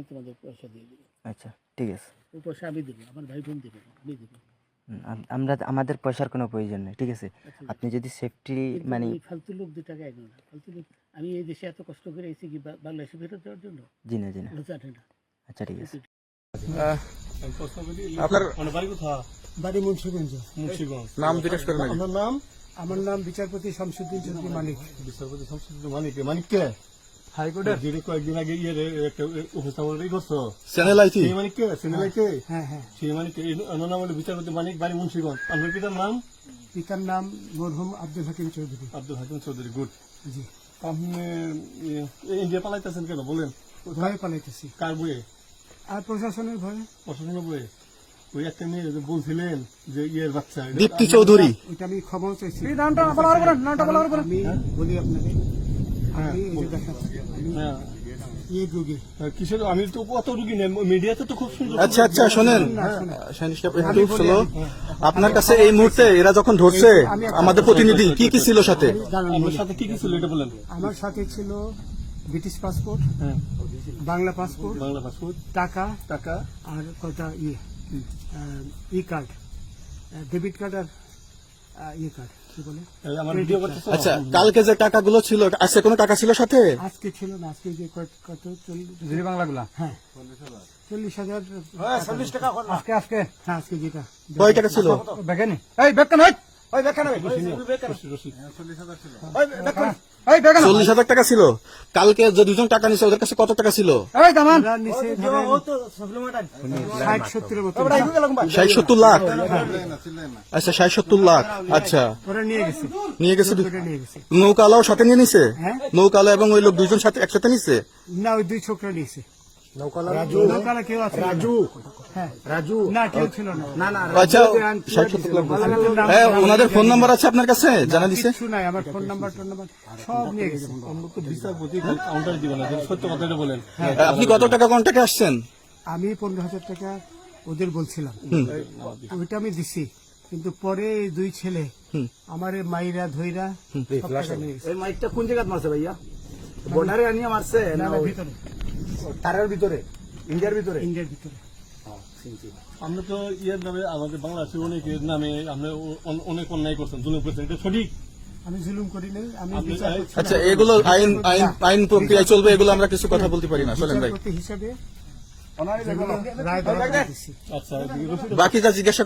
তোমাদের পয়সা দিয়ে দেবো। আচ্ছা ঠিক আছে। ওই পয়সা আমি দেবো, আমার ভাই বোন দেবে না, আমি দেবো। আমরা আমাদের পয়সার কোনো প্রয়োজন নেই, ঠিক আছে। আচ্ছা, আপনি যদি সেফটি কিন্তু মানে ওই ফালতু লোক 2 টাকা এগো না, ফালতু লোক। আমি এই দেশে এত কষ্ট করে এসেছি কি বাংলাদেশে ফেরত দেওয়ার জন্য? জি না জি না। ওরা জানে না। আচ্ছা ঠিক আছে। আপনার বাড়ি মুন্সিগঞ্জ। নাম জিজ্ঞেস করেন আগে। আমার নাম বিচারপতি শামসুদ্দিন চৌধুরী মানিক। বিচারপতি শামসুদ্দিন মানিক। মানিক কে? হাইকোর্টের। যিনি কয়েকদিন আগে একটা উপস্থাপন করছো। Channel IT. সেই মানিক কে? Channel IT? হ্যাঁ হ্যাঁ। সেই মানিক কে? ওনার নাম হলো বিচারপতি মানিক, বাড়ি মুন্সিগঞ্জ। আপনার পিতার নাম? পিতার নাম মরহুম আব্দুল হাকিম চৌধুরী। আব্দুল হাকিম চৌধুরী। গুড। জি। আপনি ইন্ডিয়া পালাইতেছেন কেন বলেন? ভয়ে পালাইতেছি। কার বইয়ে? আর প্রশাসনের ভয়ে। প্রশাসনের বইয়ে? ওই একটা মেয়ে যে বলছিলেন যে ইয়ের বাচ্চা, দীপ্তি চৌধুরী। ওইটা আমি ক্ষমাও চাইছি। নামটা বলার করেন, নামটা বলার করেন। আমি বলি আপনাকে, আমি এই যে দেখাচ্ছি, আমি হ্যাঁ এই রোগী। কিসের? আমি তো কত রুগী নেই, মিডিয়াতে তো খুব সুন্দর। আচ্ছা আচ্ছা শোনেন শাহিন সাহেব, একটু স্লো। আপনার কাছে এই মুহূর্তে এরা যখন ধরছে আমাদের প্রতিনিধি কি কি ছিল সাথে? আপনার সাথে কি কি ছিল এটা বলেন। আমার সাথে ছিল ব্রিটিশ পাসপোর্ট, হ্যাঁ, বাংলা পাসপোর্ট, বাংলা পাসপোর্ট, টাকা টাকা, আর কটা ই কার্ড, ডেবিট কার্ড আর ইয়ে কার্ড, কি বলে? এই আমার ভিডিও করতেছো। আচ্ছা কালকে যে টাকাগুলো ছিল, আজকে কোনো টাকা ছিল সাথে? আজকে ছিল না, আজকে যে কত 40 বাংলাগুলা। হ্যাঁ 40,000। 40 টাকা আজকে আজকে। হ্যাঁ আজকে যেটা কয় টাকা ছিল? বেকেনি এই বেকেন ওই ওই বেকেন ওই রশিদ। ওই বেকেন ওই বেকেন 40,000 টাকা ছিল। কালকে যে দুজন টাকা নিছে ওদের কাছে কত টাকা ছিল? এই দামান ওরা নিচে ধরেন 60-70 মতো। 60-70 লাখ। আচ্ছা 60-70 লাখ। আচ্ছা ওরা নিয়ে গেছে, নিয়ে গেছে। ওটা নিয়ে গেছে। নৌকালাও সাথে নিয়ে নিছে? হ্যাঁ। নৌকালা এবং ওই লোক দুইজন সাথে একসাথে নিছে? না, ওই 2 ছোকরা নিয়েছে। নৌকালা কেউ আছে? রাজু। হ্যাঁ রাজু। না কেউ ছিল না। আচ্ছা 60-70 লাখ বলছে। হ্যাঁ, ওনাদের ফোন নাম্বার আছে আপনার কাছে? জানা দিছে? কিছু নাই, আমার ফোন নাম্বার সব নিয়ে গেছে। আমরা তো বিচারপতি কাউন্টার দিব না, সত্য কথাটা বলেন। আপনি কত টাকা কন্ট্যাক্টে আসছেন? আমি 15,000 টাকা ওদের বলছিলাম, ওইটা আমি দিছি। কিন্তু পরে এই 2 ছেলে আমারে মাইরা ধইরা সব টাকা নিয়ে গেছে। এই মাইকটা কোন জায়গায় মারছে ভাইয়া? বর্ডারে আনিয়ে মারছে না না, ওই ভিতরে, তারের ভিতরে, ইন্ডিয়ার ভিতরে? ইন্ডিয়ার ভিতরে। আমরা তো ইয়ের নামে আমাদের বাংলাদেশের অনেকের নামে আমরা অনেক অন্যায় করছেন, জুলুম করছেন, এটা সঠিক? আমি জুলুম করি নাই, আমি আপনি- বিচার করছি না। আচ্ছা এগুলো আইন আইন আইন প্রক্রিয়ায় চলবে, এগুলো আমরা কিছু কথা বলতে পারি না। চলেন ভাই, বিচারপতি হিসাবে যেগুলো রায় দেওয়া দিচ্ছি। আচ্ছা রশিদ। বাকিটা জিজ্ঞাসা।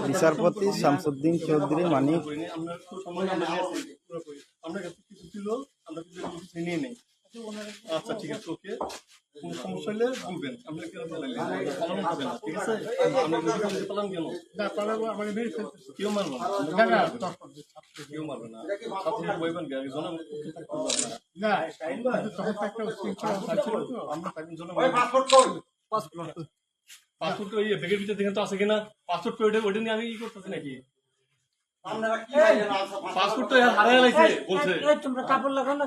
বিচারপতি শামসুদ্দিন চৌধুরী মানিক। আমরা তো সময় আমরা নিয়েছি পুরোপুরি। আমরা কাছে কিছু ছিল, আমরা কিছু নিয়ে নেই। আচ্ছা ঠিক আছে, ওকে। কোনো সমস্যা হলে বলবেন, আমরা কেউ পালানো হবে না, ঠিক আছে? আমরা যদি পালান কেন? না, পালাবো, আমাকে মেরে ফেলতেছে। কেউ মারবো না, না, না, কেউ মারবে না। ছাত্রীরা বইবেন কে? জনগণ না, কিন্তু তখন তো একটা উচ্ছৃঙ্খলা হচ্ছিল তো। আমরা থাকবেন জনগণ। পাসপোর্ট তো ইয়ে ব্যাগের ভিতরে দেখেন তো আছে কিনা? পাসপোর্ট তো ওইটা নিয়ে আমি ই করতেছি নাকি? পাসপোর্ট তো হারাই লাগছে বলছে। তোমরা কাপড় লাগাও না।